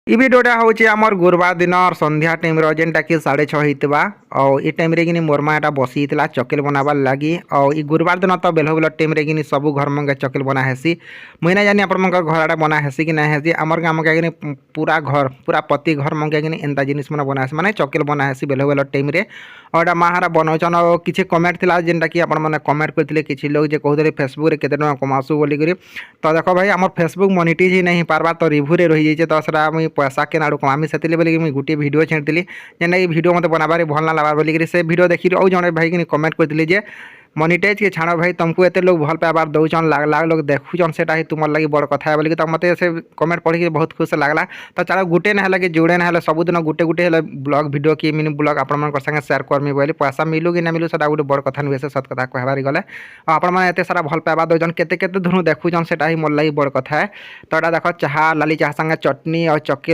ଇ ଭିଡ଼ିଓଟା ହେଉଛି ଆମର ଗୁରୁବାର ଦିନ ସନ୍ଧ୍ୟା ଟାଇମ୍ର ଯେନ୍ଟା କି 6:30 ହେଇଥିବା ଆଉ ଇ ଟାଇମ୍ରେ କିନି ମୋର୍ ମା ଏଟା ବସିଥିଲା ଚକେଲ ବନାବାର ଲାଗି ଆଉ ଇ ଗୁରୁବାର ଦିନ ତ ବେଲ ବେଲ ଟାଇମ୍ରେ କିନି ସବୁ ଘରମଙ୍କେ ଚକେଲ ବନା ହେସି। ମୁଇଁ ନା ଜାନି ଆପଣଙ୍କର ଘର ଆଡ଼େ ବନା ହେସି କି ନାଇଁ ହେସି ଆମର ଗାଁମକେ କିନି ପୁରା ଘର ପୁରା ପ୍ରତି ଘର ମଙ୍କେ କିନି ଏନ୍ତା ଜିନିଷ ମାନେ ବନା ହେସି ମାନେ ଚକେଲ ବନା ହେସି ବେଲ ବେଲ ଟାଇମ୍ରେ ଆଉ ଏଟା ମାହାରା ବନଉଛନ୍ ଆଉ କିଛି କମେଣ୍ଟ ଥିଲା ଯେନ୍ଟା କି ଆପଣମାନେ କମେଣ୍ଟ କରିଥିଲେ କିଛି ଲୋକ ଯେ କହୁଥିଲେ ଫେସବୁକ୍ରେ କେତେ ଟଙ୍କା କମାସୁ ବୋଲିକରି ତ ଦେଖ ଭାଇ আমার ফেসবুক মনিটাইজ হি नहीं पार्बार तो रिभ्यूरे रही जाइए तो सेटा मुझे पैसा के आड़ू कमामी से बोलिक मुझे गोटे भिडियो छाड़ी जेनटा कि भिडियो मत बनाबार भल ना लगा बोलिक से भिडियो देखी और जड़े भाई कि कमेंट करते जे मनिटाइज के छाड़ भाई तुमको एत लोग भल पाइबार दौन लाख लाख लोग देखुन से तुम लगे बड़ कथा है बोलिक तो मत से कमेंट पढ़ी बहुत खुश लगला। तो चलो गुटे ना कि जोड़े ना सबुदिन गुटे गुटे ब्लॉग भिडियो कि मिनी ब्लॉग आप संगे सेयार करमी बोली पैसा मिलू कि ना मिलू से गोटे बड़ कथा नुहे से सत कथा कहबार गले आपत सारा भल पाइबा दौन केते केते धुन देखुन से मोर लगी बड़ कथा है। तो यहाँ देख चाह लाली चाह संगे चटनी और चकेल